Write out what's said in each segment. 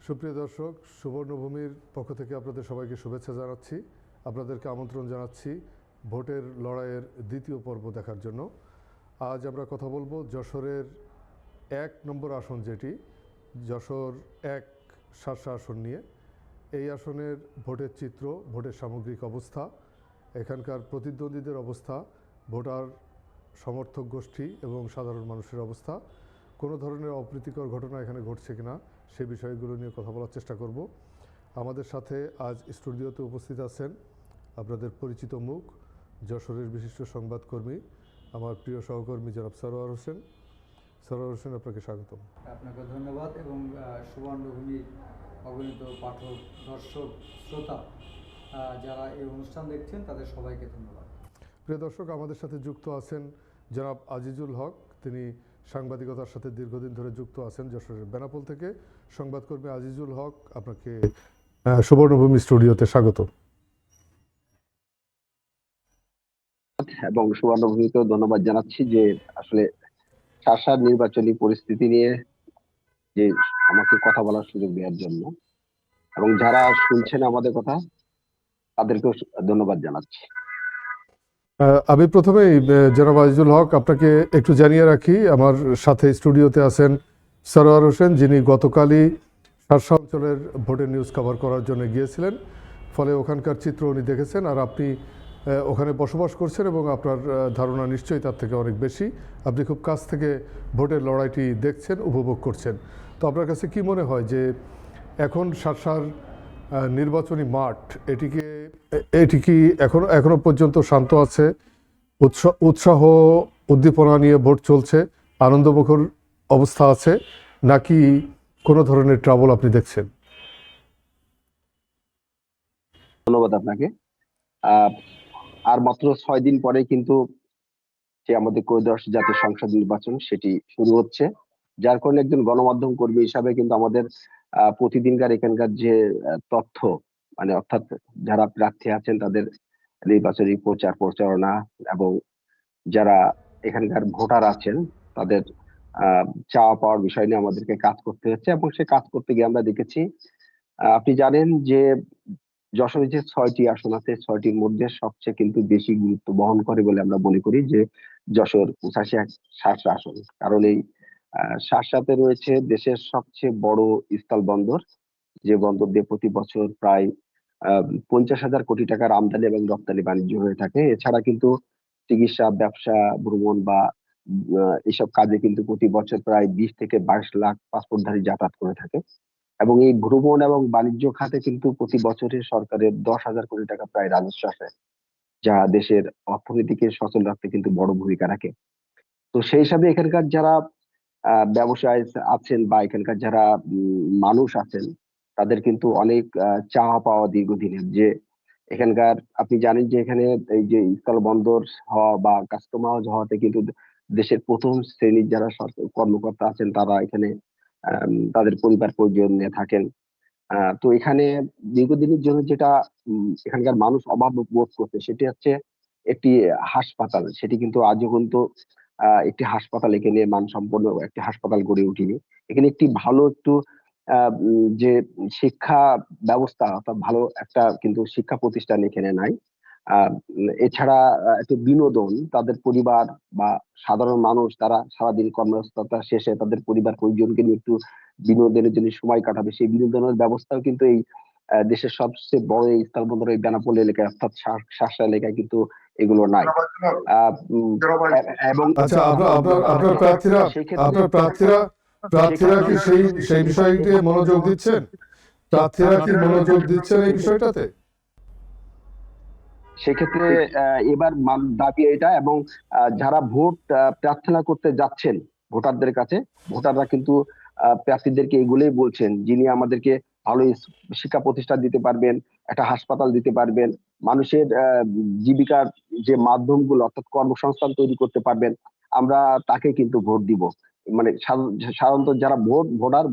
সুপ্রিয় দর্শক, সুবর্ণভূমির পক্ষ থেকে আপনাদের সবাইকে শুভেচ্ছা জানাচ্ছি। আপনাদেরকে আমন্ত্রণ জানাচ্ছি ভোটের লড়াইয়ের দ্বিতীয় পর্ব দেখার জন্য। আজ আমরা কথা বলবো যশোরের ১ নম্বর আসন, যেটি যশোর ১ শার্শা আসন নিয়ে। এই আসনের ভোটের চিত্র, ভোটের সামগ্রিক অবস্থা, এখানকার প্রতিদ্বন্দ্বীদের অবস্থা, ভোটার সমর্থক গোষ্ঠী এবং সাধারণ মানুষের অবস্থা, কোনো ধরনের অপ্রীতিকর ঘটনা এখানে ঘটছে কিনা সে বিষয়গুলো নিয়ে কথা বলার চেষ্টা করব। আমাদের সাথে আজ স্টুডিওতে উপস্থিত আছেন আপনাদের পরিচিত মুখ, যশোরের বিশিষ্ট সংবাদকর্মী, আমার প্রিয় সহকর্মী জনাব সরোয়ার হোসেন। সরোয়ার হোসেন, আপনাকে স্বাগতম। আপনাকে ধন্যবাদ এবং সুবর্ণভূমির অগণিত পাঠক, দর্শক, শ্রোতা যারা এই অনুষ্ঠান দেখছেন তাদের সবাইকে ধন্যবাদ। প্রিয় দর্শক, আমাদের সাথে যুক্ত আছেন জনাব আজিজুল হক। তিনি সাংবাদিকতার সাথে দীর্ঘদিন ধরে যুক্ত আছেন যশোরের বেনাপোল থেকে। সংবাদকর্মী আজিজুল হক, আপনাকে সুবর্ণভূমি স্টুডিওতে স্বাগত। এবং সুবর্ণভূমিকেও ধন্যবাদ জানাচ্ছি যে আসলে শাসার নির্বাচনী পরিস্থিতি নিয়ে যে আমাকে কথা বলার সুযোগ দেওয়ার জন্য, এবং যারা শুনছেন আমাদের কথা তাদেরকেও ধন্যবাদ জানাচ্ছি। আমি প্রথমেই জনাব আজিজুল হক, আপনাকে একটু জানিয়ে রাখি, আমার সাথে স্টুডিওতে আছেন সরোয়ার হোসেন, যিনি গতকালই শার্শা অঞ্চলের ভোটের নিউজ কভার করার জন্য গিয়েছিলেন। ফলে ওখানকার চিত্র উনি দেখেছেন, আর আপনি ওখানে বসবাস করছেন এবং আপনার ধারণা নিশ্চয়ই তার থেকে অনেক বেশি। আপনি খুব কাছ থেকে ভোটের লড়াইটি দেখছেন, উপভোগ করছেন। তো আপনার কাছে কি মনে হয় যে এখন শার্শার নির্বাচনী মাঠ, এটি কি এখনো পর্যন্ত শান্ত আছে? উৎসাহ উদ্দীপনা নিয়ে ভোট চলছে, আনন্দমুখর অবস্থা আছে, নাকি কোনো ধরনের ট্রাবল আপনি দেখছেন? ধন্যবাদ আপনাকে। আর মাত্র 6 দিন পরে কিন্তু যে আমাদের ত্রয়োদশ জাতীয় সংসদ নির্বাচন সেটি শুরু হচ্ছে, যার কারণে একজন গণমাধ্যম কর্মী হিসাবে কিন্তু আমাদের প্রতিদিনকার এখানকার যে তথ্য, মানে অর্থাৎ যারা প্রার্থী আছেন তাদের নির্বাচনী প্রচারণা, এবং যারা এখানকার ভোটার আছেন তাদের চাওয়া পাওয়ার বিষয় নিয়ে আমাদেরকে কাজ করতে হচ্ছে। এবং সে কাজ করতে গিয়ে আমরা দেখেছি, আপনি জানেন যে যশোরে যে 6টি আসন আছে, 6টির মধ্যে সবচেয়ে কিন্তু বেশি গুরুত্ব বহন করে বলে আমরা মনে করি যে যশোর 85 শার্শা আসন। কারণ এই শার্শাতে রয়েছে দেশের সবচেয়ে বড় স্থল বন্দর, যে বন্দর দিয়ে প্রতি বছর প্রায় 50,000 কোটি টাকার আমদানি এবং রপ্তানি বাণিজ্য হয়ে থাকে। এছাড়া কিন্তু চিকিৎসা, ব্যবসা, ভ্রমণ বা এসব কাজে কিন্তু প্রতি বছর প্রায় 20 থেকে 22 লাখ পাসপোর্টধারী যাতায়াত করে থাকে। এবং এই ভ্রমণ এবং বাণিজ্য খাতে কিন্তু প্রতি বছরে সরকারের 10,000 কোটি টাকা প্রায় রাজস্ব আসে, যা দেশের অর্থনীতিকে সচল রাখতে কিন্তু বড় ভূমিকা রাখে। তো সেই হিসাবে এখানকার যারা ব্যবসায় আছেন বা এখানকার যারা মানুষ আছেন, তাদের কিন্তু অনেক চাওয়া পাওয়া দীর্ঘদিনের, যে এখানকার আপনি জানেন যে এখানে এই যে স্থল বন্দর হওয়া বা কাস্টম হাউস হওয়াতে কিন্তু দেশের ১ম শ্রেণীর যারা কর্মকর্তা আছেন তারা এখানে তাদের পরিবার পরিজন নিয়ে থাকেন। তো এখানে দীর্ঘদিনের জন্য যেটা এখানকার মানুষ অভাব বোধ করছে সেটি হচ্ছে একটি হাসপাতাল। সেটি কিন্তু আজও কিন্তু একটি হাসপাতাল, এখানে মানসম্পন্ন একটি হাসপাতাল গড়ে ওঠেনি। এখানে একটি ভালো একটু যে শিক্ষা ব্যবস্থা, অর্থাৎ ভালো একটা কিন্তু শিক্ষা প্রতিষ্ঠান এখানে নাই। এছাড়া একটু বিনোদন, তাদের পরিবার বা সাধারণ মানুষ তারা সারাদিন কর্মব্যস্ততা শেষে তাদের পরিবার পরিজনকে নিয়ে একটু বিনোদনের জন্য সময় কাটাবে, সেই বিনোদনের ব্যবস্থাও কিন্তু এই দেশের সবচেয়ে বড় এই স্থলবন্দর এই বেনাপোল এলাকায়, অর্থাৎ শার্শা এলাকায় কিন্তু এগুলো নাই। এবং আচ্ছা, আপনার প্রার্থীরা কি সেই বিষয়টি মনোযোগ দিচ্ছেন? প্রার্থীরা কি মনোযোগ দিচ্ছেন এই বিষয়টাতে? সেক্ষেত্রে এবার দাবি এটা, এবং যারা ভোট প্রার্থনা করতে যাচ্ছেন ভোটারদের কাছে, ভোটাররা কিন্তু প্রার্থীদেরকে এগুলোই বলছেন, যিনি আমাদেরকে ভালো শিক্ষা প্রতিষ্ঠান দিতে পারবেন, একটা হাসপাতাল দিতে পারবেন, মানুষের জীবিকার যে মাধ্যমগুলো অর্থাৎ কর্মসংস্থান তৈরি করতে পারবেন, আমরা তাকে কিন্তু ভোট দিব। মানে সাধারণত যারা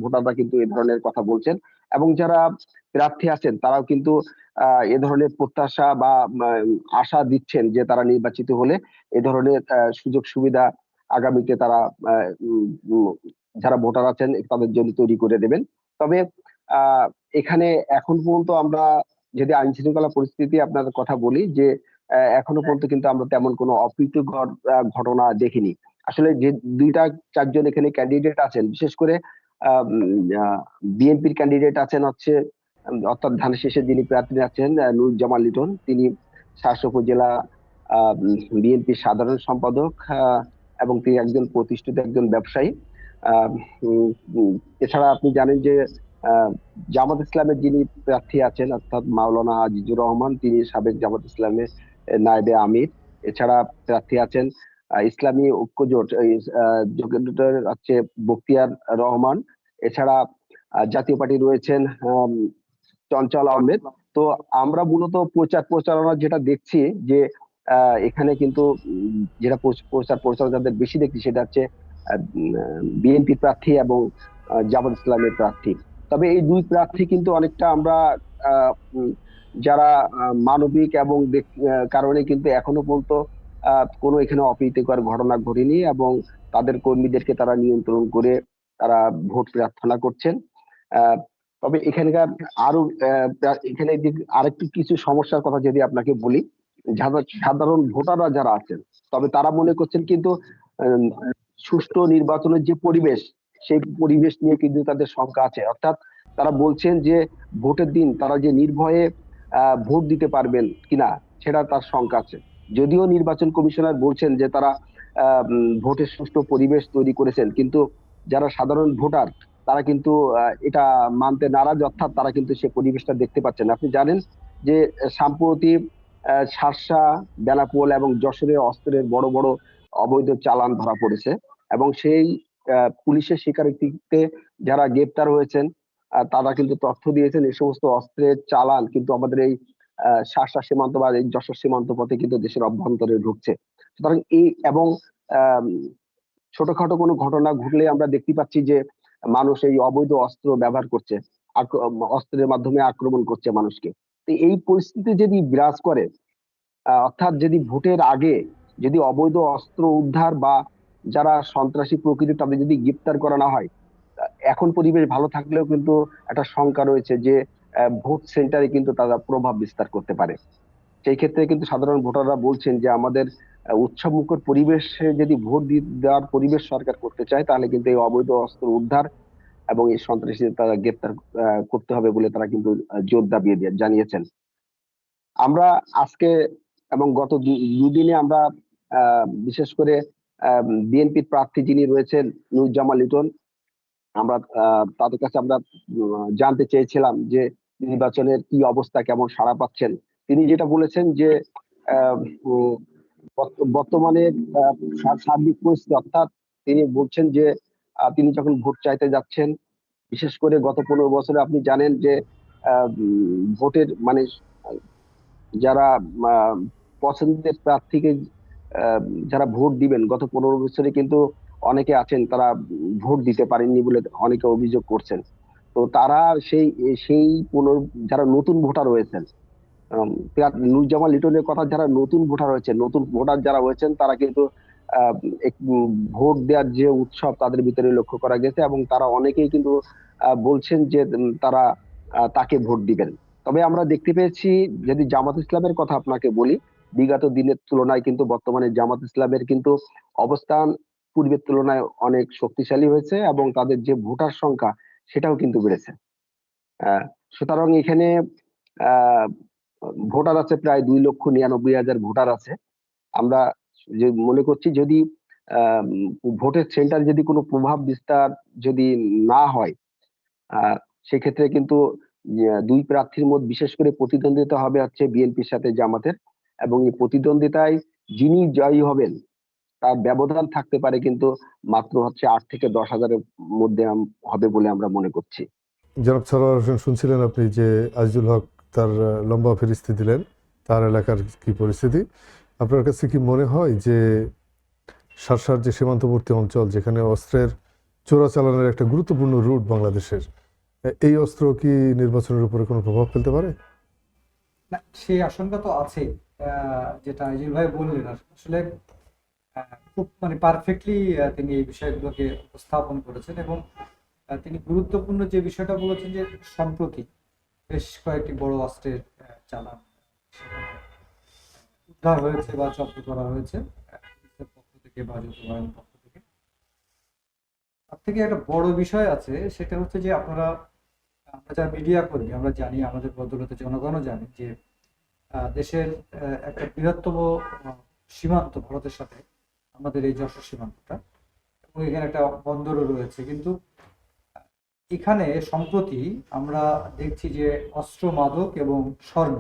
ভোটাররা কিন্তু এ ধরনের কথা বলছেন, এবং যারা প্রার্থী আছেন তারাও কিন্তু এ ধরনের প্রত্যাশা বা আশা দিচ্ছেন যে তারা নির্বাচিত হলে এ ধরনের সুযোগ সুবিধা আগামীতে তারা যারা ভোটার আছেন তাদের জন্য তৈরি করে দেবেন। তবে এখানে এখন পর্যন্ত আমরা যদি আইন শৃঙ্খলা পরিস্থিতি আপনার কথা বলি, যে এখনো পর্যন্ত কিন্তু আমরা তেমন কোনো অপ্রীতিকর ঘটনা দেখিনি। আসলে যে 2-4 জন এখানে ক্যান্ডিডেট আছেন, বিশেষ করে বিএনপির ক্যান্ডিডেট আছেন হচ্ছে অর্থাৎ ধানের শীষে যিনি প্রার্থী আছেন নুরুজ্জামান লিটন, তিনি শাসক উপজেলা বিএনপির সাধারণ সম্পাদক, এবং তিনি একজন প্রতিষ্ঠিত একজন ব্যবসায়ী। আহ, উম, উম, এছাড়া আপনি জানেন যে জামাত ইসলামের যিনি প্রার্থী আছেন অর্থাৎ মাওলানা আজিজুর রহমান, তিনি সাবেক জামাত ইসলামের নায়েবে আমির। এছাড়া প্রার্থী আছেন ইসলামী ঐক্যজোট জোটের হচ্ছে বখতিয়ার রহমান। এছাড়া জাতীয় পার্টি রয়েছেন চঞ্চল আহমেদ। তো আমরা মূলত প্রচার প্রচারণা যেটা দেখছি যে এখানে কিন্তু যেটা প্রচার প্রচারণা যাদের বেশি দেখছি সেটা হচ্ছে বিএনপি প্রার্থী এবং জামাত ইসলামের প্রার্থী। তবে এই দুই প্রার্থী কিন্তু অনেকটা আমরা যারা মানবিক এবং কারণে কিন্তু এখনো পর্যন্ত কোনো এখানে অপ্রীতিকর ঘটনা ঘটেনি এবং তাদের কর্মীদেরকে তারা নিয়ন্ত্রণ করে তারা ভোট প্রার্থনা করছেন। তবে এখানকার আরো এখানে আরেকটু কিছু সমস্যার কথা যদি আপনাকে বলি, সাধারণ ভোটাররা যারা আছেন তবে তারা মনে করছেন কিন্তু সুষ্ঠু নির্বাচনের যে পরিবেশ, সেই পরিবেশ নিয়ে কিন্তু তাদের শঙ্কা আছে। অর্থাৎ তারা বলছেন যে ভোটের দিন তারা যে নির্ভয়ে ভোট দিতে পারবেন কিনা সেটা তার শঙ্কা আছে। যদিও নির্বাচন কমিশনার বলছেন যে তারা ভোটের সুষ্ঠু পরিবেশ তৈরি করেছেন, কিন্তু যারা সাধারণ ভোটার তারা কিন্তু এটা মানতে নারাজ, অর্থাৎ তারা কিন্তু সে পরিবেশটা দেখতে পাচ্ছেন। আপনি জানেন যে সাম্প্রতিক শার্শা, বেনাপোল এবং যশোরে অস্ত্রের বড় বড় অবৈধ চালান ধরা পড়েছে এবং সেই পুলিশের স্বীকারোক্তিতে যারা গ্রেপ্তার হয়েছেন তারা কিন্তু তথ্য দিয়েছেন এই সমস্ত অস্ত্রের চালান কিন্তু আমাদের এই শার্শা সীমান্ত বা এই যশোর সীমান্ত পথে কিন্তু দেশের অভ্যন্তরে ঢুকছে। সুতরাং এই এবং ছোটখাটো কোনো ঘটনা ঘটলে আমরা দেখতে পাচ্ছি যে মানুষ এই অবৈধ অস্ত্র ব্যবহার করছে, অস্ত্রের মাধ্যমে আক্রমণ করছে মানুষকে। তো এই পরিস্থিতি যদি বিরাজ করে, অর্থাৎ যদি ভোটের আগে যদি অবৈধ অস্ত্র উদ্ধার বা যারা সন্ত্রাসী প্রকৃতি তাদের যদি গ্রেপ্তার করা না হয়, এখন পরিবেশ ভালো থাকলেও কিন্তু একটা শঙ্কা রয়েছে যে ভোট সেন্টারে কিন্তু তারা প্রভাব বিস্তার করতে পারে। সেই ক্ষেত্রে কিন্তু সাধারণ ভোটাররা বলছেন যে আমাদের উৎসব মুখর পরিবেশে যদি ভোট দেওয়ার পরিবেশ সরকার করতে চায় তাহলে কিন্তু এই অবৈধ অস্ত্র উদ্ধার এবং এই সন্ত্রাসীদের তারা গ্রেপ্তার করতে হবে বলে তারা কিন্তু জোর দাবি জানিয়েছেন। আমরা আজকে এবং গত দুদিনে আমরা বিশেষ করে বিএনপির প্রার্থী যিনি রয়েছেন নুরুজ্জামান লিটন, আমরা তাদের কাছে আমরা জানতে চেয়েছিলাম যে নির্বাচনের কি অবস্থা, কেমন সাড়া পাচ্ছেন। তিনি যেটা বলেছেন যে বর্তমানে সার্বিক পরিস্থিতি, অর্থাৎ তিনি বলছেন যে তিনি যখন ভোট চাইতে যাচ্ছেন, বিশেষ করে গত 15 বছরে আপনি জানেন যে ভোটের মানে যারা পছন্দের প্রার্থীকে যারা ভোট দিবেন গত 15 বছরে কিন্তু অনেকে আছেন তারা ভোট দিতে পারেননি বলে অনেকে অভিযোগ করছেন। তো তারা সেই সেই যারা নতুন ভোটার রয়েছেন, নুরুজ্জামান লিটনের কথা, যারা নতুন ভোটার হয়েছে, নতুন ভোটার যারা হয়েছেন তারা কিন্তু ভোট দেওয়ার যে উৎসব তাদের ভিতরে লক্ষ্য করা গেছে এবং তারা অনেকেই কিন্তু বলছেন যে তারা তাকে ভোট দিবেন। তবে আমরা দেখতে পেয়েছি, যদি জামাত ইসলামের কথা আপনাকে বলি, বিগত দিনের তুলনায় কিন্তু বর্তমানে জামাত ইসলামের কিন্তু অবস্থান পূর্বের তুলনায় অনেক শক্তিশালী হয়েছে এবং তাদের যে ভোটার সংখ্যা সেটাও কিন্তু বেড়েছে। সুতরাং এখানে ভোটার আছে প্রায় 2,99,000 ভোটার আছে। আমরা যে মনে করছি যদি ভোটের সেন্টার যদি কোনো প্রভাব বিস্তার যদি না হয়, সেক্ষেত্রে কিন্তু দুই প্রার্থীর মধ্যে বিশেষ করে প্রতিদ্বন্দ্বিতা হবে হচ্ছে বিএনপির সাথে জামাতের, এবং এই প্রতিদ্বন্দ্বিতায় যিনি জয়ী হবেন তার ব্যবধান থাকতে পারে কিন্তু মাত্র হচ্ছে 8 থেকে 10,000-এর মধ্যে হবে বলে আমরা মনে করছি। জনাব সরওয়ার হোসেন, শুনছিলেন আপনি যে আজিজুল হক তার লম্বা ফেরিস্তি দিলেন তার এলাকার কি পরিস্থিতি। আপনার কাছে কি মনে হয় যে শার্শার যে সীমান্তবর্তী অঞ্চল, যেখানে অস্ত্রের চোরাচালানের একটা গুরুত্বপূর্ণ রুট বাংলাদেশের, এই অস্ত্র কি নির্বাচনের উপরে কোনো প্রভাব ফেলতে পারে? না, সেই আশঙ্কা তো আছে। যেটা আজিজুল ভাই বললেন আসলে খুব মানে পারফেক্টলি তিনি এই বিষয়গুলোকে উপস্থাপন করেছেন এবং তিনি গুরুত্বপূর্ণ যে বিষয়টা বলেছেন যে সম্প্রতি বেশ কয়েকটি বড় অস্ত্রের চালান সেখানে উদ্ধার হয়েছে বা জব্দ করা হয়েছে পুলিশের পক্ষ থেকে বা যৌথবাহিনীর পক্ষ থেকে। তার থেকে একটা বড় বিষয় আছে, সেটা হচ্ছে যে আমরা যারা মিডিয়া কর্মী আমরা জানি, আমাদের বদৌলতে জনগণও জানে যে দেশের একটা বৃহত্তম সীমান্ত ভারতের সাথে আমাদের এই যশোর সীমান্তটা, এবং এখানে একটা বন্দরও রয়েছে। কিন্তু এখানে সম্প্রতি আমরা দেখছি যে অস্ত্র, মাদক এবং স্বর্ণ,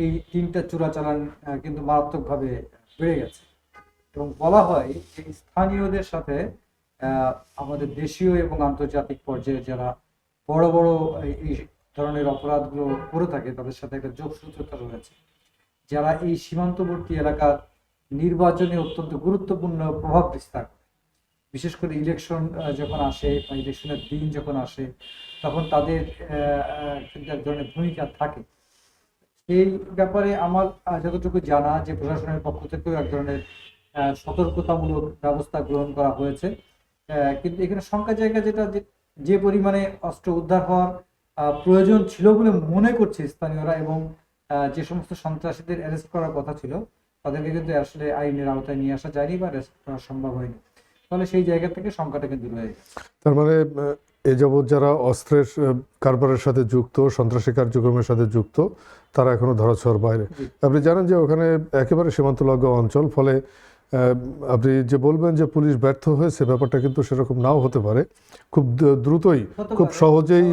এই তিনটা চোরাচালান কিন্তু মারাত্মকভাবে বেড়ে গেছে। এবং বলা হয় যে স্থানীয়দের সাথে আমাদের দেশীয় এবং আন্তর্জাতিক পর্যায়ে যারা বড় বড় এই ধরনের অপরাধগুলো করে থাকে তাদের সাথে একটা যোগসূত্রতা রয়েছে, যারা এই সীমান্তবর্তী এলাকার নির্বাচনে অত্যন্ত গুরুত্বপূর্ণ প্রভাব বিস্তার করে। বিশেষ করে ইলেকশন যখন আসে বা ইলেকশনের দিন যখন আসে, তখন তাদের কিন্তু এক ধরনের ভূমিকা থাকে। এই ব্যাপারে আমার যতটুকু জানা যে প্রশাসনের পক্ষ থেকেও এক ধরনের সতর্কতামূলক ব্যবস্থা গ্রহণ করা হয়েছে। কিন্তু এখানে শঙ্কা জায়গা যেটা, যে পরিমাণে অস্ত্র উদ্ধার হওয়ার প্রয়োজন ছিল বলে মনে করছে স্থানীয়রা, এবং যে সমস্ত সন্ত্রাসীদের অ্যারেস্ট করার কথা ছিল তাদেরকে কিন্তু আসলে আইনের আওতায় নিয়ে আসা যায়নি বা অ্যারেস্ট করা সম্ভব হয়নি। ফলে সেই জায়গা থেকে শঙ্কাটা কিন্তু রয়ে গেছে। তার মানে এ যাবৎ যারা অস্ত্রের কারবারের সাথে যুক্ত, সন্ত্রাসী কার্যক্রমের সাথে যুক্ত, তারা এখনো ধরাছোঁয়ার বাইরে। আপনি জানেন যে ওখানে একেবারে সীমান্তলগ্ন অঞ্চল, ফলে আপনি যে বলবেন যে পুলিশ ব্যর্থ হয়েছে, ব্যাপারটা কিন্তু সেরকম নাও হতে পারে। খুব দ্রুতই, খুব সহজেই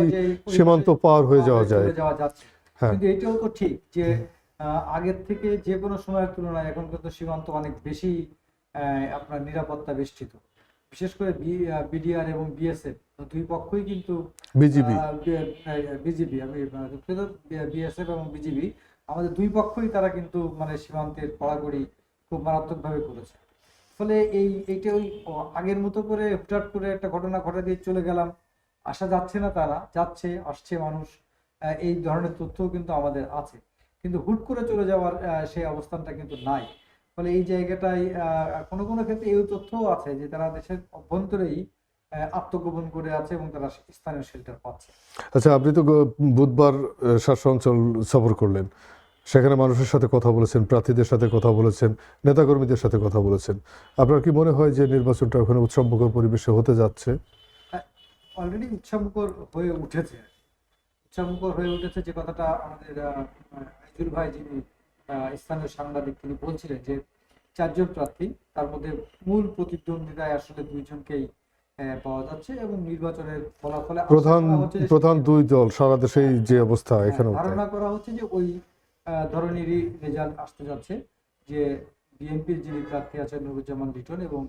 সীমান্ত পার হয়ে যাওয়া যায়। হ্যাঁ, কিন্তু এটাও তো ঠিক যে আগের থেকে যে কোনো সময়ের তুলনায় এখন কিন্তু সীমান্ত অনেক বেশি আপনার নিরাপত্তা বেষ্টিত। বিশেষ করে বিডিআর এবং বিএসএফ দুই পক্ষই কিন্তু বিজিবি, আমি বিএসএফ এবং বিজিবি আমাদের দুই পক্ষই তারা কিন্তু মানে সীমান্তের কড়াকড়ি খুব মারাত্মকভাবে করেছে। ফলে এইটা ওই আগের মতো করে হুটহাট করে একটা ঘটনা ঘটে দিয়ে চলে গেলাম, আসা যাচ্ছে না, তারা যাচ্ছে আসছে মানুষ, এই ধরনের তথ্যও কিন্তু আমাদের আছে। কিন্তু হুট করে চলে যাওয়ার সেই অবস্থানটা কিন্তু নাই। ফলে এই জায়গাটায় কোনো কোনো ক্ষেত্রে এই তথ্যও আছে যে তারা দেশের অভ্যন্তরেই আত্মগোপন করে আছে এবং তারা স্থানীয় শেল্টার পাচ্ছে। আচ্ছা, আপনি তো বুধবার শাসক অঞ্চল সফর করলেন, সেখানে মানুষের সাথে কথা বলেছেন, প্রার্থীদের সাথে কথা বলেছেন, নেতাকর্মীদের সাথে কথা বলেছেন। আপনার কি মনে হয় যে নির্বাচনটা ওখানে উৎসবমুখর পরিবেশে হতে যাচ্ছে? অলরেডি উৎসবমুখর হয়ে উঠেছে। উৎসবমুখর হয়ে উঠেছে যে কথাটা আমাদের আইজুল ভাই, যিনি স্থানীয় সাংবাদিক, তিনি বলছিলেন যে 4 জন প্রার্থী, তার মধ্যে মূল প্রতিদ্বন্দ্বিতায় আসলে 2 জনকেই পাওয়া যাচ্ছে, এবং নির্বাচনের ফলাফলে প্রধান দুই দল সারা দেশেই যে অবস্থা, এখানে ধারণা করা হচ্ছে যে ওই ধরনেরই রেজাল্ট আসতে যাচ্ছে, যে বিএনপির যিনি প্রার্থী আছেন নুরুজ্জামান লিটন এবং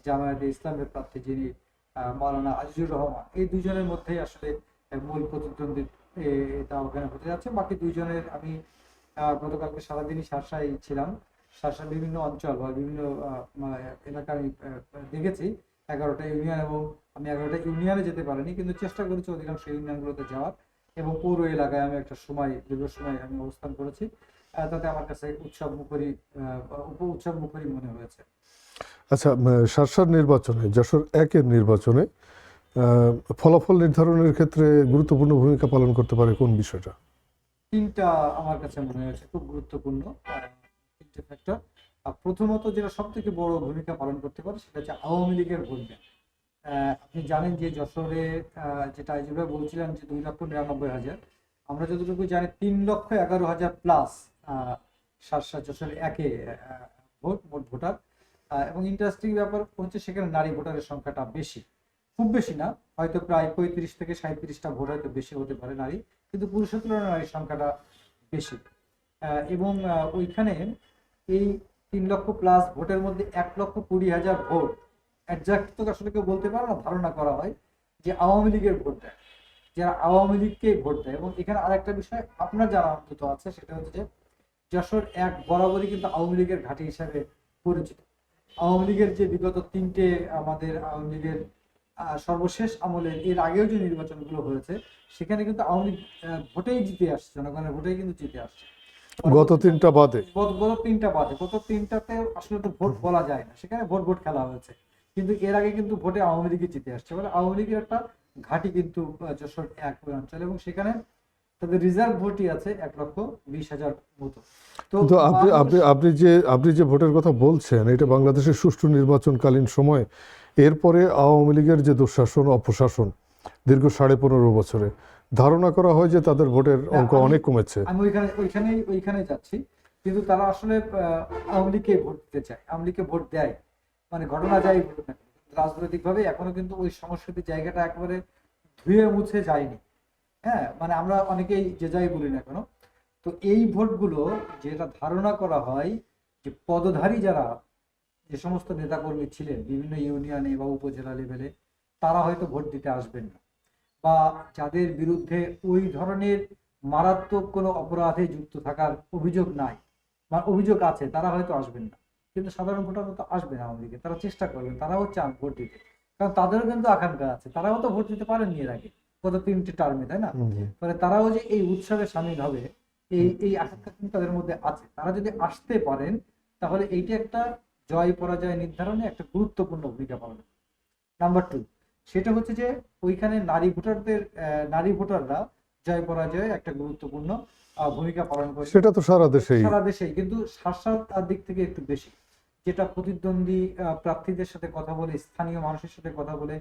জামায়াতে ইসলামের প্রার্থী যিনি মাওলানা আজিজুর রহমান, এই দুজনের মধ্যেই আসলে মূল প্রতিদ্বন্দ্বিতা ওখানে হতে যাচ্ছে। বাকি 2 জনের, আমি গতকালকে সারাদিনই শার্শায় ছিলাম, শার্শার বিভিন্ন অঞ্চল বা বিভিন্ন এলাকা আমি দেখেছি 11টা ইউনিয়ন, এবং আমি 11টা ইউনিয়নে যেতে পারিনি, কিন্তু চেষ্টা করেছি অধিকাংশ ইউনিয়নগুলোতে যাওয়ার, এবং পৌর এলাকায় আমি একটা দীর্ঘ সময় আমি অবস্থান করেছি। তাতে আমার কাছে উৎসব মুখরই মনে হয়েছে। আচ্ছা, শার্শার নির্বাচনে, যশোর 1-এর নির্বাচনে ফলাফল নির্ধারণের ক্ষেত্রে গুরুত্বপূর্ণ ভূমিকা পালন করতে পারে কোন বিষয়টা? 3টা আমার কাছে মনে হয়েছে খুব গুরুত্বপূর্ণ, 3টে ফ্যাক্টর। প্রথমত যেটা সব থেকে বড় ভূমিকা পালন করতে পারে সেটা হচ্ছে আওয়ামী লীগের ভোট ব্যাংক। আপনি জানেন যে যশোরে, যেটা আইজুল বলছিলেন যে 2,99,000, আমরা যতটুকু জানি 3,11,000 প্লাস শার্শা যশোর 1-এ মোট ভোটার। এবং ইন্টারেস্টিং ব্যাপার হচ্ছে সেখানে নারী ভোটারের সংখ্যাটা বেশি, খুব বেশি না, হয়তো প্রায় 35 থেকে 37টা ভোট হয়তো বেশি হতে পারে নারী, কিন্তু পুরুষের তুলনায় নারীর সংখ্যাটা বেশি। এবং ওইখানে এই 3 লক্ষ প্লাস ভোটের মধ্যে 1,20,000 ভোট একজাক্ট তো আসলে কেউ বলতে পারে না, ধারণা করা হয় যে আওয়ামী লীগের ভোট দেয়, যারা আওয়ামী লীগকে ভোট দেয়। এবং এখানে আরেকটা বিষয় আপনার জানা অন্তত আছে, সেটা হচ্ছে যে যশোর 1 বরাবরই কিন্তু আওয়ামী লীগের ঘাঁটি হিসাবে পরিচিত। আওয়ামী লীগের যে বিগত 3টে আমাদের আওয়ামী লীগের সর্বশেষ আমলে, এর আগেও যে নির্বাচনগুলো হয়েছে, সেখানে কিন্তু আওয়ামী লীগ ভোটেই জিতে আসছে, জনগণের ভোটেই কিন্তু জিতে আসছে। গত 3টা বাদে, গত 3টাতে আসলে তো ভোট বলা যায় না, সেখানে ভোট খেলা হয়েছে, কিন্তু এর আগে কিন্তু ভোটে আওয়ামী লীগই জিতে আসছে। মানে আওয়ামী লীগের একটা ঘাঁটি কিন্তু যশোর 1 অঞ্চল, এবং সেখানে তাদের রিজার্ভ ভোটই আছে 1,20,000 মতো। তো কিন্তু আপনি মানুষ আপনি আপনি যে ভোটের কথা বলছেন, এটা বাংলাদেশের সুষ্ঠু নির্বাচনকালীন সময়, এরপরে আওয়ামী লীগের যে দুঃশাসন অপশাসন দীর্ঘ 15.5 বছরে, ধারণা করা হয় যে তাদের ভোটের না, অঙ্ক অনেক কমেছে। আমি ওইখানেই যাচ্ছি। কিন্তু তারা আসলে আওয়ামী লীগকে ভোট দিতে চায়, আওয়ামী লীগকে ভোট দেয়, মানে ঘটনা যাই বলুন না কেন, রাজনৈতিক ভাবে এখনো কিন্তু ওই সংস্কৃতির জায়গাটা একেবারে ধুয়ে মুছে যায়নি। হ্যাঁ, মানে আমরা অনেকেই যে যাই বলি না কেন, তো এই ভোটগুলো যেটা ধারণা করা হয় যে পদধারী যারা, যে সমস্ত নেতাকর্মী ছিলেন বিভিন্ন ইউনিয়নে বা উপজেলা লেভেলে, তারা হয়তো ভোট দিতে আসবেন না, বা যাদের বিরুদ্ধে ওই ধরনের মারাত্মক কোনো অপরাধে যুক্ত থাকার অভিযোগ নাই বা অভিযোগ আছে, তারা হয়তো আসবেন না। কিন্তু সাধারণ ভোটার তো আসবে না আওয়ামী লীগে, তারা চেষ্টা করবেন, তারাও চান ভোট দিতে, কারণ তাদেরও কিন্তু আকাঙ্ক্ষা আছে, তারাও তো ভোট দিতে পারেননি এর আগে গত 3টে টার্মে, তাই না? ফলে তারাও যে এই উৎসবে সামিল হবে, এই আকাঙ্ক্ষা কিন্তু তাদের মধ্যে আছে। তারা যদি আসতে পারেন, তাহলে এইটা একটা জয় পরাজয় নির্ধারণে একটা গুরুত্বপূর্ণ ভূমিকা পালন করে। নাম্বার 2, সেটা হচ্ছে যে ওইখানে নারী ভোটাররা জয় পরাজয়ে একটা গুরুত্বপূর্ণ ভূমিকা পালন করে। সেটা তো সারা দেশেই। সারা দেশেই, কিন্তু শাসার দিক থেকে একটু বেশি। যেটা প্রতিদ্বন্দ্বী প্রার্থীদের সাথে কথা বলে, স্থানীয় মানুষের সাথে কথা বলে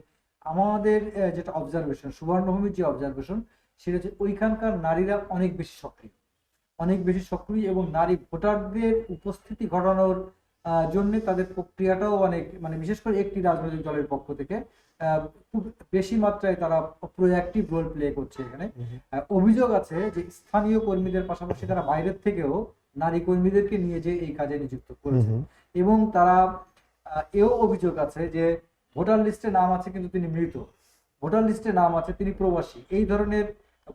আমাদের যেটা অবজারভেশন, সুবর্ণভূমির যে অবজারভেশন, সেটা হচ্ছে ওইখানকার নারীরা অনেক বেশি সক্রিয়, অনেক বেশি সক্রিয়, এবং নারী ভোটারদের উপস্থিতি ঘটানোর জন্য তাদের প্রক্রিয়াটাও অনেক, মানে বিশেষ করে একটি রাজনৈতিক দলের পক্ষ থেকে খুব বেশি মাত্রায় তারা প্রোঅ্যাক্টিভ রোল প্লে করছে এখানে। অভিযোগ আছে যে স্থানীয় কর্মীদের পাশাপাশি তারা বাইরের থেকেও নারী কর্মীদেরকে নিয়ে যে এই কাজে নিযুক্ত করেছে, এবং তারা এও অভিযোগ আছে যে ভোটার লিস্টে নাম আছে কিন্তু তিনি মৃত, ভোটার লিস্টে নাম আছে তিনি প্রবাসী। এই ধরনের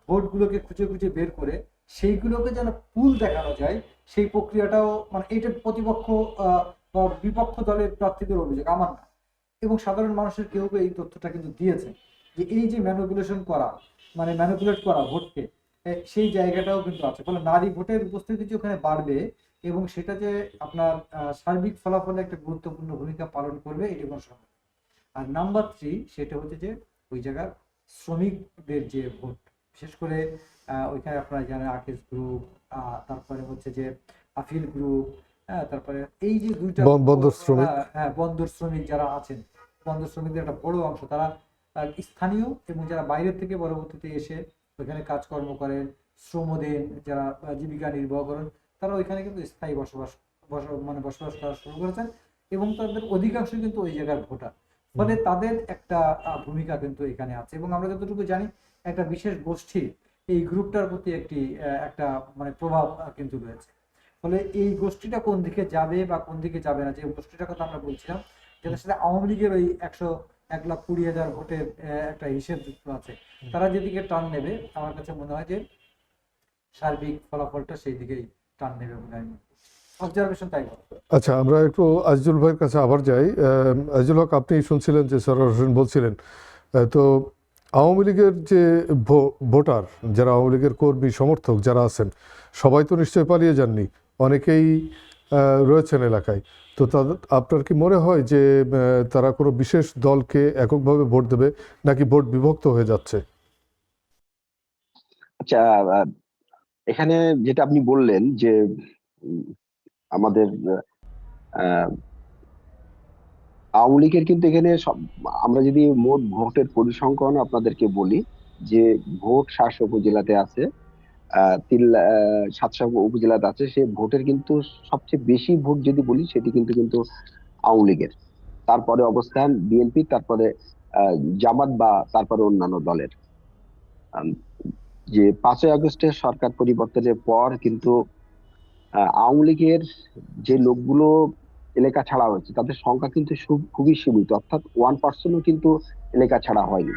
ভোটগুলোকে খুঁজে খুঁজে বের করে সেইগুলোকে যেন পুল দেখানো যায়, সেই প্রক্রিয়াটাও, মানে এইটা প্রতিপক্ষ বা বিপক্ষ দলের প্রার্থীদের অভিযোগ, আমার না। এবং সাধারণ মানুষের কেউ কেউ এই তথ্যটা কিন্তু দিয়েছে যে এই যে ম্যানিপুলেশন করা, মানে ম্যানিপুলেট করা ভোটকে, সেই জায়গাটাও কিন্তু আছে। ফলে নারী ভোটের উপস্থিতি যে ওখানে বাড়বে, এবং সেটা যে আপনার সার্বিক ফলাফলে একটা গুরুত্বপূর্ণ ভূমিকা পালন করবে, এটি কোনো সন্দেহ নেই। আর নাম্বার 3, সেটা হচ্ছে যে ওই জায়গার শ্রমিকদের যে ভোট, বিশেষ করে ওইখানে আপনারা জানেন আকিজ গ্রুপ, তারপরে হচ্ছে যে আফিল গ্রুপ, হ্যাঁ, তারপরে এই যে দুইটা বন্দর শ্রমিক। হ্যাঁ, বন্দর শ্রমিক যারা আছেন, বন্দর শ্রমিকদের একটা বড় অংশ, তারা স্থানীয় এবং যারা বাইরের থেকে পরবর্তীতে এসে ওইখানে কাজকর্ম করেন, শ্রম দেন, যারা জীবিকা নির্বাহ করেন, তারা ওইখানে কিন্তু স্থায়ী বসবাস করা শুরু করেছেন, এবং তাদের অধিকাংশ কিন্তু ওই জায়গার ভোটার। ফলে তাদের একটা ভূমিকা কিন্তু এখানে আছে, এবং আমরা যতটুকু জানি একটা বিশেষ গোষ্ঠী এই গ্রুপটার প্রতি একটা মানে প্রভাব কিন্তু রয়েছে। ফলে এই গোষ্ঠীটা কোন দিকে যাবে বা কোন দিকে যাবে না, যে গোষ্ঠীটার কথা আমরা বলছিলাম, যেটার সাথে আওয়ামী লীগের ওই 1,20,000 ভোটের একটা হিসেব যুক্ত আছে, তারা যেদিকে টান নেবে, আমার কাছে মনে হয় যে সার্বিক ফলাফলটা সেই দিকেই টান নেবে বলে আমি অবজারভেশন তাই বলে। আচ্ছা, আমরা একটু আজিজুল ভাইয়ের কাছে আবার যাই। আজিজুল হক, আপনি শুনছিলেন যে সরওয়ার হোসেন বলছিলেন, তো আওয়ামী লীগের যে ভোটার, যারা আওয়ামী লীগের কর্মী সমর্থক যারা আছেন, সবাই তো নিশ্চয়ই পালিয়ে যাননি, অনেকেই রয়েছেন এলাকায়। তো তাদের, আপনার কি মনে হয় যে তারা কোনো বিশেষ দলকে এককভাবে ভোট দেবে, নাকি ভোট বিভক্ত হয়ে যাচ্ছে? আচ্ছা, এখানে যেটা আপনি বললেন যে উম, আমাদের আহ, আওয়ামী লীগের কিন্তু এখানে আমরা যদি মোট ভোটের পরিসংখ্যান আপনাদেরকে বলি, যে ভোট 700 উপজেলাতে আছে, 700 উপজেলাতে আছে, সে ভোটের কিন্তু সবচেয়ে বেশি ভোট যদি বলি সেটি কিন্তু আওয়ামী লীগের। তারপরে অবস্থান বিএনপি, তারপরে জামাত, বা তারপরে অন্যান্য দলের। আম, যে 5ই আগস্টের সরকার পরিবর্তনের পর কিন্তু আওয়ামী লীগের যে লোকগুলো এলাকা ছাড়া হয়েছে তাদের সংখ্যা কিন্তু খুবই সীমিত, অর্থাৎ 1%ও কিন্তু এলাকা ছাড়া হয়নি।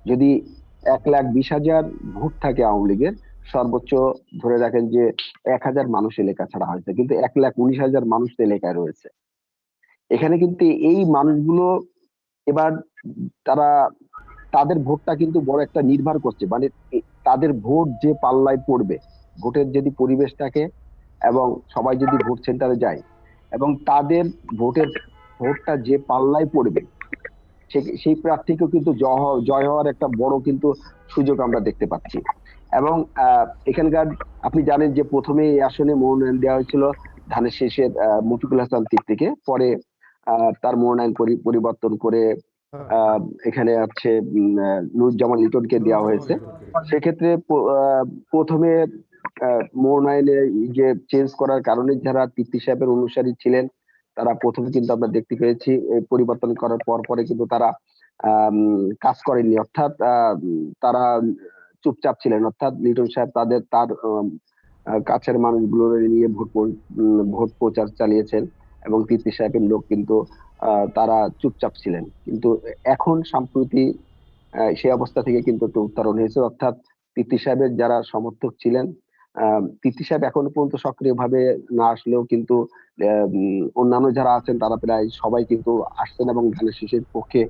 যদি 1,20,000 ভোট থাকে আওয়ামী লীগের, সর্বোচ্চ ধরে রাখেন যে 1,000 মানুষ এলাকা ছাড়া হয়েছে, কিন্তু 1,19,000 মানুষ তো এলাকায় রয়েছে। এখানে কিন্তু এই মানুষগুলো এবার তারা, তাদের ভোটটা কিন্তু বড় একটা নির্ভর করছে, মানে তাদের ভোট যে পাল্লায় পড়বে, ভোটের যদি পরিবেশ থাকে এবং সবাই যদি ভোট সেন্টারে যায়, এবং তাদের ভোটটা যে পাল্লায় পড়বে সেই প্রার্থীকেও কিন্তু জয় হওয়ার একটা বড় কিন্তু সুযোগ আমরা দেখতে পাচ্ছি। এবং এখানকার আপনি জানেন যে প্রথমে এই আসনে মনোনয়ন দেওয়া হয়েছিল ধানের শীষের মফিকুল হাসান সিদ্দিকীকে, পরে তার মনোনয়ন পরিবর্তন করে হ্যাঁ, এখানে আছে নুরুজ্জামান লিটনকে দেওয়া নুরুজ্জামান হয়েছে। লিটনকে। সেক্ষেত্রে প্রথমে মনোনয়নে যে চেঞ্জ করার কারণে যারা তিপ্তি সাহেবের অনুসারী ছিলেন তারা প্রথমে কিন্তু আমরা দেখতে পেয়েছি এই পরিবর্তন করার পরে কিন্তু তারা কাজ করেননি, অর্থাৎ তারা চুপচাপ ছিলেন, অর্থাৎ লিটন সাহেব তার কাছের মানুষগুলো নিয়ে ভোট প্রচার চালিয়েছেন এবং তিপ্তি সাহেবের লোক কিন্তু তারা চুপচাপ ছিলেন। কিন্তু এখন সম্প্রতি সেই অবস্থা থেকে কিন্তু একটু উত্তরণ হয়েছে, অর্থাৎ তিপ্তি সাহেবের যারা সমর্থক ছিলেন, তিপ্তি সাহেব এখনো পর্যন্ত সক্রিয়ভাবে না আসলেও কিন্তু অন্যান্য যারা আছেন তারা প্রায় সবাই কিন্তু আসছেন এবং ধানের শীষের পক্ষে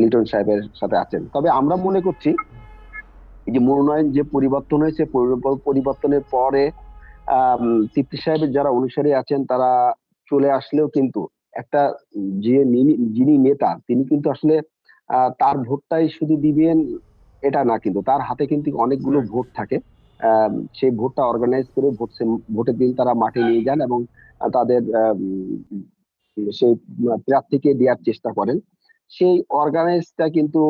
লিটন সাহেবের সাথে আছেন। তবে আমরা মনে করছি এই যে মনোনয়ন যে পরিবর্তন হয়েছে, পরিবর্তনের পরে তিপ্তি সাহেবের যারা অনুসারী আছেন তারা চলে আসলেও কিন্তু একটা যিনি নেতা তিনি কিন্তু আসলে তার ভোটটাই শুধু দিবেন এটা না, কিন্তু তার হাতে কিন্তু অনেকগুলো Right. ভোট থাকে। সেই ভোটটা অর্গানাইজ করে ভোটের দিন তারা মাঠে নিয়ে যান এবং তাদের সেই প্রার্থীকে দেওয়ার চেষ্টা করেন। সেই অর্গানাইজটা কিন্তু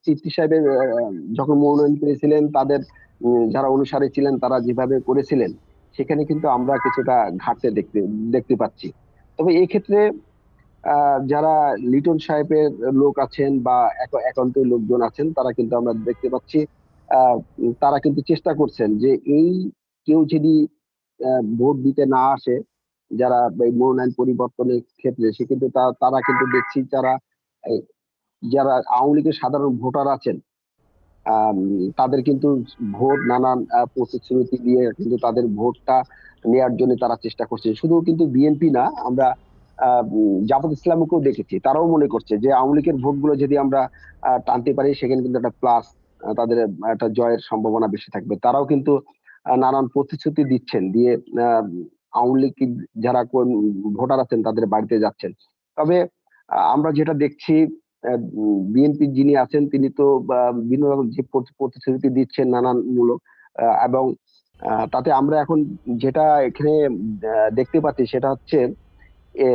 তৃপ্তি সাহেবের যখন মনোনয়ন পেয়েছিলেন তাদের যারা অনুসারী ছিলেন তারা যেভাবে করেছিলেন সেখানে কিন্তু আমরা কিছুটা ঘাটতে দেখতে পাচ্ছি। তবে এই ক্ষেত্রে যারা লিটন সাহেবের লোক আছেন বা একান্তই লোকজন আছেন তারা কিন্তু আমরা দেখতে পাচ্ছি তারা কিন্তু চেষ্টা করছেন যে এই কেউ যদি ভোট দিতে না আসে, যারা এই মনোনয়ন পরিবর্তনের ক্ষেত্রে, সে কিন্তু তারা কিন্তু দেখছি যারা আওয়ামী লীগের সাধারণ ভোটার আছেন আম, তাদের কিন্তু ভোট নানান প্রতিশ্রুতি দিয়ে কিন্তু তাদের ভোটটা নেয়ার জন্য তারা চেষ্টা করছে। শুধু কিন্তু বিএনপি না, আমরা জামাত ইসলামকেও দেখেছি, তারাও মনে করছে যে আওয়ামী লীগের ভোটগুলো যদি আমরা টানতে পারি সেখানে কিন্তু একটা প্লাস, তাদের একটা জয়ের সম্ভাবনা বেশি থাকবে। তারাও কিন্তু নানান প্রতিশ্রুতি দিচ্ছেন, দিয়ে আওয়ামী লীগ যারা ভোটার আছেন তাদের বাড়িতে যাচ্ছেন। তবে আমরা যেটা দেখছি বিএনপি যিনি আছেন তিনি তো বিভিন্ন রকম যে প্রতিশ্রুতি দিচ্ছেন নানান মূলক, এবং তাতে আমরা এখন যেটা এখানে দেখতে পাচ্ছি সেটা হচ্ছে এ,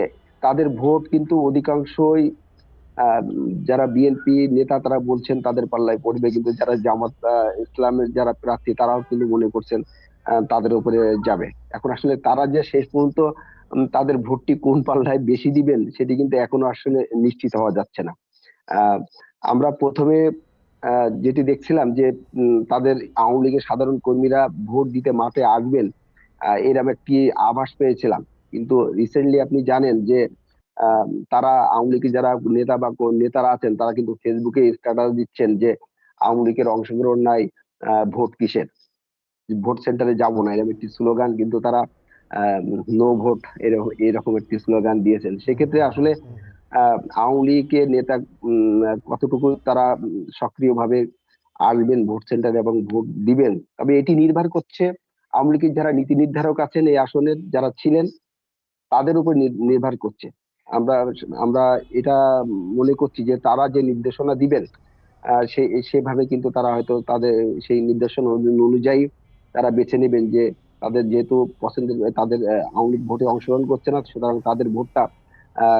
তাদের ভোট কিন্তু অধিকাংশই যারা বিএনপি নেতা তারা বলছেন তাদের পাল্লায় পড়বে, কিন্তু যারা জামাত ইসলামের যারা প্রার্থী তারাও কিন্তু মনে করছেন তাদের উপরে যাবে। এখন আসলে তারা যে শেষ পর্যন্ত তাদের ভোটটি কোন পাল্লায় বেশি দিবেন সেটি কিন্তু এখনো আসলে নিশ্চিত হওয়া যাচ্ছে না। আহ, আমরা প্রথমে যেটি দেখছিলাম যে তাদের আওয়ামী লীগের সাধারণ কর্মীরা ভোট দিতে মাঠে আসবেন, এরকম একটি আভাস পেয়েছিলাম। কিন্তু রিসেন্টলি আপনি জানেন যে তারা আওয়ামী লীগের যারা নেতা বা নেতারা আছেন তারা কিন্তু ফেসবুকে স্ট্যাটাস দিচ্ছেন যে আওয়ামী লীগের অংশগ্রহণ নাই, ভোট কিসের, ভোট সেন্টারে যাবো না, এরকম একটি স্লোগান কিন্তু তারা নো ভোট এরকম একটি স্লোগান দিয়েছেন। সেক্ষেত্রে আসলে আওয়ামী লীগের নেতা কতটুকু তারা সক্রিয়ভাবে আসবেন ভোট সেন্টারে এবং ভোট দিবেন, তবে এটি নির্ভর করছে আওয়ামী লীগের যারা নীতি নির্ধারক আছেন এই আসনের যারা ছিলেন তাদের উপর নির্ভর করছে। আমরা আমরা এটা মনে করছি যে তারা যে নির্দেশনা দিবেন সেভাবে কিন্তু তারা হয়তো তাদের সেই নির্দেশনা অনুযায়ী তারা বেছে নেবেন যে তাদের যেহেতু পছন্দের তাদের আওয়ামী লীগ ভোটে অংশগ্রহণ করছে না, সুতরাং তাদের ভোটটা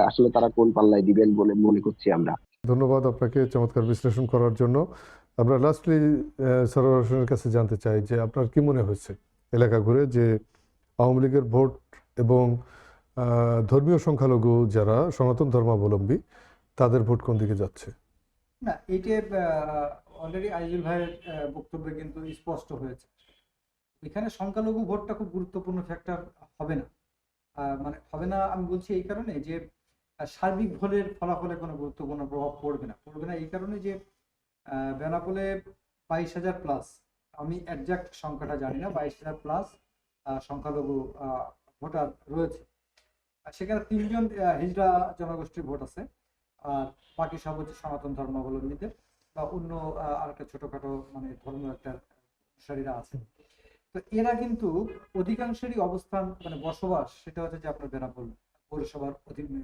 আসলে তারা কোন পাল্লায় দিবেন বলে মনে করছি আমরা। ধন্যবাদ আপনাকে চমৎকার বিশ্লেষণ করার জন্য। আমরা লাস্টলি সরোয়ার হোসেনের কাছে জানতে চাই যে আপনার কি মনে হয়েছে এলাকা ঘুরে যে আওয়ামী লীগের ভোট এবং ধর্মীয় সংখ্যালঘু যারা সনাতন ধর্মাবলম্বী তাদের ভোট কোন দিকে যাচ্ছে? না, এইটা অলরেডি আইজুল ভাইয়ের বক্তব্যে কিন্তু স্পষ্ট হয়েছে। এখানে সংখ্যালঘু ভোটটা খুব গুরুত্বপূর্ণ ফ্যাক্টর হবে না। মানে হবে না আমি বলছি এই কারণে যে সার্বিক ভোটের ফলাফলে কোনো গুরুত্বপূর্ণ প্রভাব পড়বে না এই কারণে যে বেনাপোলে 22,000 প্লাস, আমি একজাক্ট সংখ্যাটা জানি না, 22,000 প্লাস সংখ্যালঘু ভোটার রয়েছে। সেখানে 3 জন হিজড়া জনগোষ্ঠীর ভোট আছে, আর বাকি সব হচ্ছে সনাতন ধর্মাবলম্বীদের বা অন্য আরেকটা ছোটখাটো মানে ধর্মীয় একটা অনুসারীরা আছে। তো এরা কিন্তু অধিকাংশেরই অবস্থান মানে বসবাস সেটা হচ্ছে যে আপনার বেনাপোল পৌরসভার অধীনে।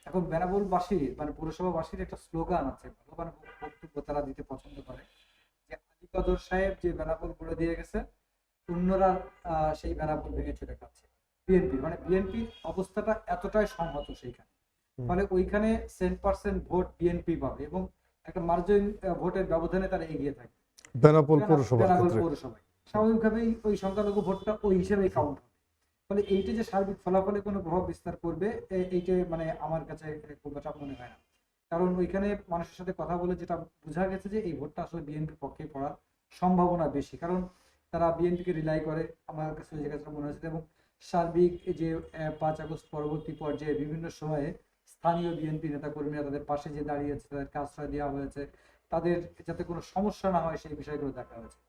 এখন বেনাপোলবাসীর মানে পৌরসভাবাসীর একটা স্লোগান আছে, ভালো মানে বক্তব্য তারা দিতে পছন্দ করে, যে আলী কদর সাহেব যে বেনাপোল বলে দিয়ে গেছে, অন্যরা সেই বেনাপোল ভেঙে চলে খাচ্ছে। বিএনপি মানে বিএনপির অবস্থাটা এতটাই সংহত সেইখানে, ফলে ওইখানে 10% ভোট বিএনপি পাবে এবং একটা মার্জিন ভোটের ব্যবধানে তারা এগিয়ে থাকে বেনাপোল পৌরসভার বেনাপোল ক্ষেত্রে। পৌরসভায়। স্বাভাবিকভাবেই ওই সংখ্যালঘু ভোটটা ওই হিসেবেই কাউন্ট হবে। ফলে এইটা যে সার্বিক ফলাফলে কোনো প্রভাব বিস্তার করবে এইটা মানে আমার কাছে খুব একটা মনে হয় না। কারণ ওইখানে মানুষের সাথে কথা বলে যেটা বোঝা গেছে যে এই ভোটটা আসলে বিএনপির পক্ষে পড়ার সম্ভাবনা বেশি, কারণ তারা বিএনপিকে রিলাই করে, আমার কাছে ওই জায়গাটা মনে হয়েছে। এবং সার্বিক এই যে 5 আগস্ট পরবর্তী পর্যায়ে বিভিন্ন সময়ে স্থানীয় বিএনপি নেতাকর্মীরা তাদের পাশে যে দাঁড়িয়েছে, তাদেরকে আশ্রয় দেওয়া হয়েছে, তাদের যাতে কোনো সমস্যা না হয় সেই বিষয়গুলো দেখা হয়েছে।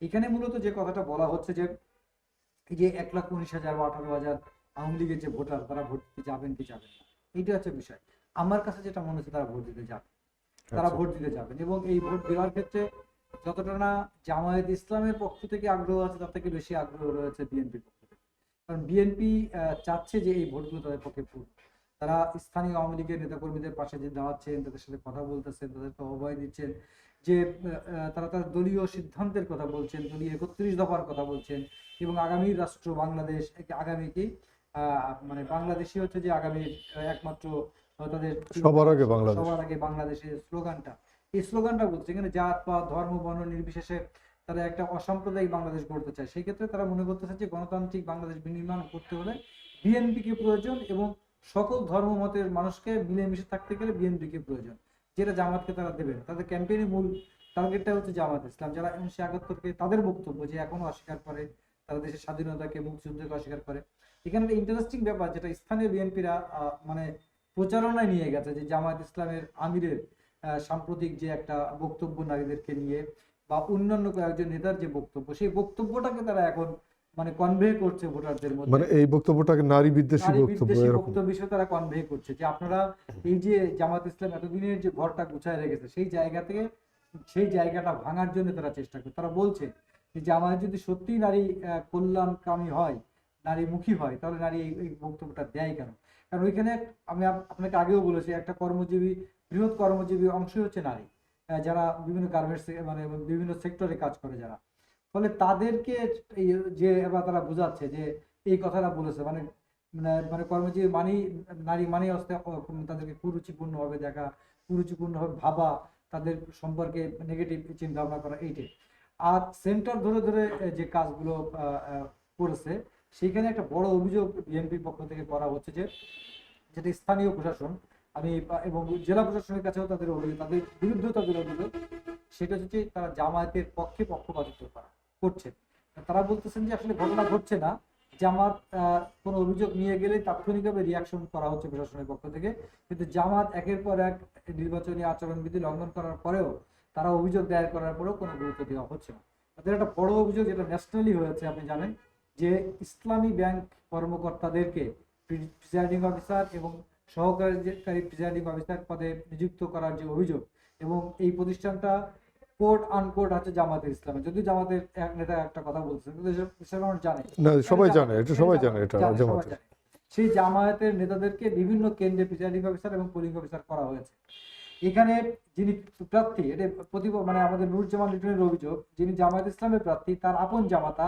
এখানে মূলত যে কথাটা বলা হচ্ছে যে এই যে 1,19,000 বা 18,000 আওয়ামী লীগের যে ভোটার, তারা ভোট দিতে যাবেন কি যাবেন না, এইটা হচ্ছে বিষয়। আমার কাছে যেটা মনে হচ্ছে তারা ভোট দিতে যাবে, তারা ভোট দিতে যাবেন। এবং এই ভোট দেওয়ার ক্ষেত্রে যতটা না জামায়াত ইসলামের পক্ষ থেকে আগ্রহ আছে, তার থেকে বেশি আগ্রহ রয়েছে বিএনপির পক্ষ থেকে। কারণ বিএনপি চাচ্ছে যে এই ভোটগুলো তাদের পক্ষে পড়ুক। তারা স্থানীয় আওয়ামী লীগের নেতাকর্মীদের পাশে যে দাঁড়াচ্ছেন, তাদের সাথে কথা বলতেছেন, তাদেরকে অভয় দিচ্ছেন, যে তারা তার দলীয় সিদ্ধান্তের কথা বলছেন, দলীয় 31 দফার কথা বলছেন, এবং আগামী রাষ্ট্র বাংলাদেশ, আগামী কি মানে বাংলাদেশই হচ্ছে যে আগামী একমাত্র তাদের সবার আগে বাংলাদেশ, সবার আগে বাংলাদেশের স্লোগানটা, এই স্লোগানটা বলছে। এখানে জাত বা ধর্ম বর্ণ নির্বিশেষে তারা একটা অসাম্প্রদায়িক বাংলাদেশ গড়তে চায়। সেই ক্ষেত্রে তারা মনে করতেছে যে গণতান্ত্রিক বাংলাদেশ বিনির্মাণ করতে হলে বিএনপিকে প্রয়োজন, এবং সকল ধর্ম মতের মানুষকে মিলেমিশে থাকতে গেলে বিএনপিকে প্রয়োজন, যেটা জামাতকে তারা দেবে না। তাদের ক্যাম্পেইনের মূল টার্গেটটা হচ্ছে জামাত ইসলাম, যারা 1971-কে তাদের বক্তব্য যে এখনো অস্বীকার করে, তারা দেশের স্বাধীনতাকে, মুক্তিযুদ্ধকে অস্বীকার করে। এখানে একটা ইন্টারেস্টিং ব্যাপার, যেটা স্থানীয় বিএনপিরা মানে প্রচারণায় নিয়ে গেছে, যে জামায়াত ইসলামের আমিরের সাম্প্রতিক যে একটা বক্তব্য নারীদেরকে নিয়ে, বা অন্যান্য কয়েকজন নেতার যে বক্তব্য, সেই বক্তব্যটাকে তারা এখন মানে কনভে করছে ভোটারদের মধ্যে, মানে এই বক্তব্যটাকে নারী বিদ্বেষী নারী বক্তব্য বিদ্বেষী এরকম। বক্তব্য হিসেবে তারা কনভে করছে, যে আপনারা এই যে জামাত ইসলাম এতদিনের যে ঘরটা গুছায় রেখেছে, সেই জায়গা থেকে সেই জায়গাটা ভাঙার জন্য তারা চেষ্টা করে। তারা বলছে যে জামায়াত যদি সত্যিই নারী কল্যাণকামী হয়, নারীমুখী হয়, তাহলে নারী এই বক্তব্যটা দেয় কেন? কারণ ওইখানে আমি আপনাকে আগেও বলেছি, একটা কর্মজীবী, বৃহৎ কর্মজীবী অংশই হচ্ছে নারী, যারা বিভিন্ন গার্মেন্টস মানে বিভিন্ন সেক্টরে কাজ করে যারা। ফলে তাদেরকে এই যে এবার তারা বোঝাচ্ছে যে এই কথাটা বলেছে, মানে মানে মানে কর্মজীবী মানি নারী মানি হচ্ছে তাদেরকে কুরুচিপূর্ণ ভাবে দেখা, কুরুচিপূর্ণ ভাবে ভাবা, তাদের সম্পর্কে নেগেটিভ চিন্তা ভাবনা করা, এইটাই। আর সেন্টার ধরে ধরে যে কাজগুলো করেছে, সেখানে একটা বড় অভিযোগ বিএনপির পক্ষ থেকে করা হচ্ছে, যে যেটা স্থানীয় প্রশাসন এবং জেলা প্রশাসনের কাছেও তাদের অভিযোগ, তাদের বিরুদ্ধে তাদের অভিযোগ, সেটা হচ্ছে তারা জামায়াতের পক্ষে পক্ষপাতিত্ব করছে। তারা বলতেছেন যে আসলে ঘটনা ঘটছে না, জামাত কোনো অভিযোগ নিয়ে গেলে তাৎক্ষণিকভাবে রিয়াকশন করা হচ্ছে প্রশাসনের পক্ষ থেকে, কিন্তু জামাত একের পর এক নির্বাচনী আচরণবিধি লঙ্ঘন করার পরেও, তারা অভিযোগ দায়ের করার পরেও কোনো গুরুত্ব দেওয়া হচ্ছে না। তাদের একটা বড় অভিযোগ, যেটা ন্যাশনালি হয়েছে, আপনি জানেন, যে ইসলামী ব্যাংক কর্মকর্তাদেরকে প্রিসাইডিং অফিসার এবং সহকারী প্রিসাইডিং অফিসার পদে নিযুক্ত করার যে অভিযোগ, এবং এই প্রতিষ্ঠানটা কোর্ট আনকোর্ট আছে জামাতের ইসলামে, যদি জামাতের এক নেতা একটা কথা বলছে, কিন্তু দেশের মানুষ জানে না, সবাই জানে এটা, সবাই জানে এটা সবাই জামাতের। জানে। সেই জামায়াতের নেতাদেরকে বিভিন্ন কেন্দ্রে প্রিসাইডিং অফিসার এবং পোলিং অফিসার করা হয়েছে। এখানে যিনি প্রার্থী, এটা মানে আমাদের নুরুজ্জামান লিটনের অভিযোগ, যিনি জামায়াত ইসলামের প্রার্থী, তার আপন জামাতা,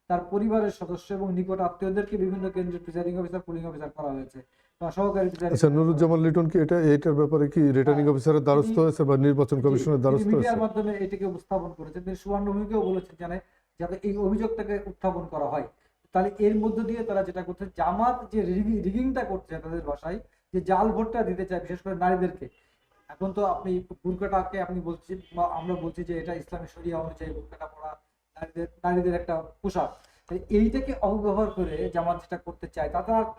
তার পরিবারের সদস্য এবং নিকট আত্মীয়দেরকে বিভিন্ন কেন্দ্রের প্রিসাইডিং অফিসার, পোলিং অফিসার করা হয়েছে, বা সহকারী প্রিসাইডিং। আচ্ছা, নুরুজ্জামান লিটন কি এটার ব্যাপারে কি রিটার্নিং অফিসারের দ্বারস্থ হয়েছে বা নির্বাচন কমিশনের দ্বারস্থ হয়েছে? মিডিয়ার মাধ্যমে এটাকে উপস্থাপন করেছেন, তিনি সুবর্ণভূমিকেও বলেছেন জানে যাতে এই অভিযোগটাকে উত্থাপন করা হয়। তাহলে এর মধ্য দিয়ে তারা যেটা করছে, জামাত যে রিগিংটা করছে তাদের ভাষায়, যে জাল ভোটটা দিতে চায় বিশেষ করে নারীদেরকে। এখন তো আপনি বুরকাটাকে আপনি বলছি, আমরা বলছি যে এটা ইসলামী শরিয়া অনুযায়ী বুরকাটা পরা নারীদের একটা পোশাক, এইটাকে অপব্যবহার করে জামাত যেটা করতে চায়,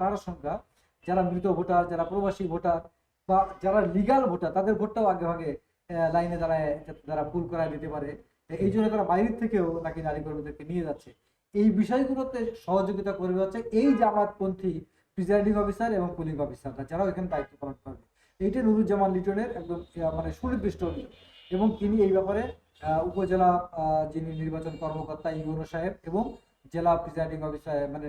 তার সংখ্যা যারা মৃত ভোটার, যারা প্রবাসী ভোটার, বা যারা লিগাল ভোটার, তাদের ভোটটাও আগে ভাগে লাইনে দাঁড়ায় যারা পুল করায় দিতে পারে, এই জন্য তারা বাইরের থেকেও নাকি নারী কর্মীদেরকে নিয়ে যাচ্ছে। এই বিষয়গুলোতে সহযোগিতা করবে হচ্ছে এই জামাতপন্থী প্রিসাইডিং অফিসার এবং পুলিং অফিসাররা, যারা এখানে দায়িত্ব পালন করবে। এইটা নুরুজ্জামান লিটনের একদম মানে সুনির্দিষ্ট অভিযোগ, এবং তিনি এই ব্যাপারে উপজেলা যিনি নির্বাচন কর্মকর্তা ইউনো সাহেব এবং জেলা প্রিসাইডিং অফিসার মানে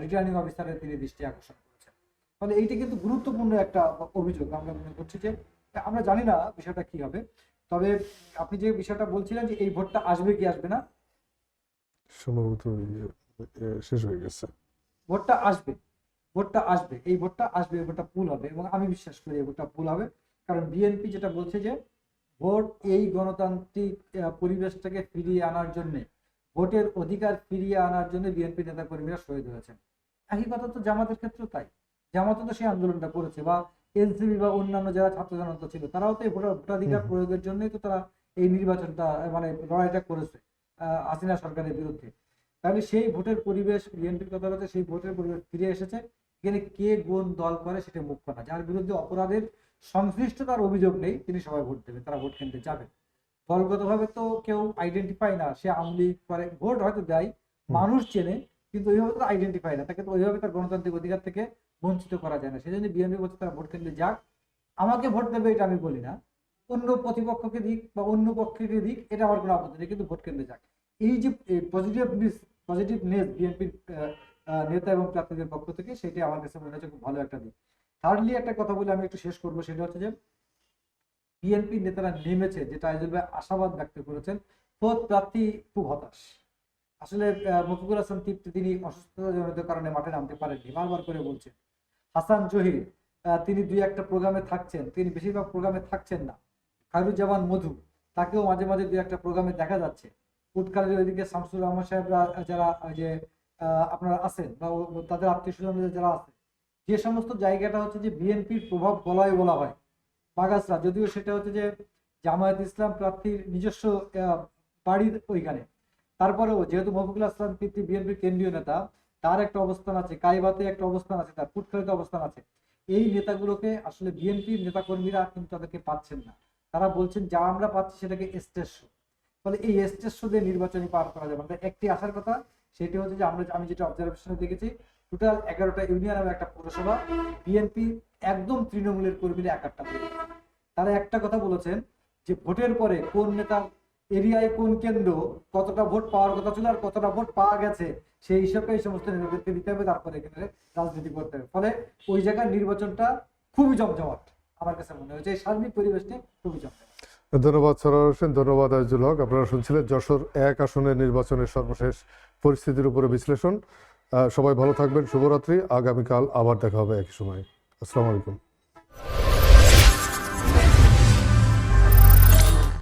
রিটার্নিং অফিসারের তিনি দৃষ্টি আকর্ষণ করেছেন। ফলে এইটা কিন্তু গুরুত্বপূর্ণ একটা অভিযোগ আমরা মনে করছি যে আমরা জানি না বিষয়টা কি হবে। তবে আপনি যে বিষয়টা বলছিলেন যে এই ভোটটা আসবে কি আসবে না, সম্ভবত শেষ হয়ে গেছে। ভোটটা আসবে, ভোটটা আসবে, এই ভোটটা আসবে, এই ভোটটা পুল হবে এবং আমি বিশ্বাস করি এই ভোটটা পুল হবে। কারণ বিএনপি যেটা বলছে যে ভোট এই গণতান্ত্রিক পরিবেশটাকে ফিরিয়ে আনার জন্য, ভোটের অধিকার ফিরিয়ে আনার জন্য বিএনপি নেতা কর্মীরা শহীদ হয়েছেন। একই কথা তো জামাতের ক্ষেত্রেও তাই, জামাতও তো সেই আন্দোলনটা করেছে, বা এনসিপি বা অন্যান্য যারা ছাত্র জনতা ছিল তারাও তো এই ভোটাধিকার প্রয়োগের জন্যই তো তারা এই নির্বাচনটা মানে লড়াইটা করেছে হাসিনা সরকারের বিরুদ্ধে। তাহলে সেই ভোটের পরিবেশ, বিএনপির কথা হচ্ছে সেই ভোটের পরিবেশ ফিরে এসেছে। এখানে কে কোন দল করে সেটা মুখ্য না, যার বিরুদ্ধে অপরাধের সংশ্লিষ্টতার অভিযোগ নেই তিনি সবাই ভোট দেবেন, তারা ভোট কেন্দ্রে যাবেন। দলগতভাবে তো কেউ আইডেন্টিফাই না, সে আওয়ামী লীগ করে, ভোট হয়তো দেয়, মানুষ চেনে, কিন্তু ওইভাবে তো আইডেন্টিফাই না, তাকে তো ওইভাবে তার গণতান্ত্রিক অধিকার থেকে বঞ্চিত করা যায় না। সেই জন্য বিএনপি বলছে তারা ভোট কেন্দ্রে যাক, আমাকে ভোট দেবে এটা আমি বলি না, অন্য প্রতিপক্ষকে দিক বা অন্য পক্ষকে দিক, এটা আমার কোনো আপত্তি নেই, কিন্তু ভোট কেন্দ্রে যাক। এই যে পজিটিভনেস বিএনপির নেতা এবং প্রার্থীদের পক্ষ থেকে, সেটা আমার কাছে মনে হচ্ছে খুব ভালো একটা দিক। থার্ডলি একটা কথা বলে আমি একটু শেষ করবো, সেটা হচ্ছে যে বিএনপি নেতারা নেমেছে, যেটা আইজুল ভাই আশাবাদ ব্যক্ত করেছেন, খোদ প্রার্থী খুব হতাশ। আসলে মফিকুল হাসান তৃপ্তি তিনি অসুস্থতাজনিত কারণে মাঠে নামতে পারেননি, বারবার করে বলছেন। হাসান জহির তিনি দুই একটা প্রোগ্রামে থাকছেন, তিনি বেশিরভাগ প্রোগ্রামে থাকছেন না। খায়রুজ্জামান মধু, তাকেও মাঝে মাঝে দুই একটা প্রোগ্রামে দেখা যাচ্ছে। উটকালের ওইদিকে শামসুর রহমান সাহেবরা যারা যে আপনারা আছেন বা তাদের আত্মীয় স্বজন যারা আছে, যে সমস্ত জায়গাটা হচ্ছে যে বিএনপির প্রভাব বলা হয় বাগাসরা, যদিও সেটা হচ্ছে যে জামায়াত ইসলাম প্রার্থীর নিজস্ব বাড়ির ওইখানে, তারপরেও যেহেতু মফিকুল হাসান তৃপ্তি বিএনপির কেন্দ্রীয় নেতা, তার একটা অবস্থান আছে, কাইবাতে একটা অবস্থান আছে, তার পুটখালিতে অবস্থান আছে। এই নেতাগুলোকে আসলে বিএনপির নেতা কর্মীরা কিন্তু তাদেরকে পাচ্ছেন না, তারা বলছেন যা আমরা পাচ্ছি সেটাকে স্টেজ শো। ফলে এই স্টেজ শো দিয়ে নির্বাচনী পার করা যাবে না। একটি আসার কথা সেটি হচ্ছে যে আমি যেটা অবজারভেশনে দেখেছি, টোটাল 11টা ইউনিয়ন এবং একটা পৌরসভা বিএনপি একদম তৃণমূলের কর্মীরা একাট্টা করে। তারা একটা কথা বলেছেন যে ভোটের পরে কোন নেতার এরিয়ায় কোন কেন্দ্র কতটা ভোট পাওয়ার কথা ছিল আর কতটা ভোট পাওয়া গেছে, সেই হিসাবে এই সমস্ত নেতাদেরকে দিতে হবে, তারপরে এখানে রাজনীতি করতে হবে। ফলে ওই জায়গার নির্বাচনটা খুবই জমজমাট আমার কাছে মনে হয়েছে, এই সার্বিক পরিবেশটি খুবই জমজমাট। ধন্যবাদ সরোয়ার হোসেন, ধন্যবাদ আজিজুল হক। আপনারা শুনছিলেন যশোর 1 আসনের নির্বাচনের সর্বশেষ পরিস্থিতির উপরে বিশ্লেষণ। সবাই ভালো থাকবেন, শুভরাত্রি। আগামীকাল আবার দেখা হবে একই সময়। আসসালামু আলাইকুম।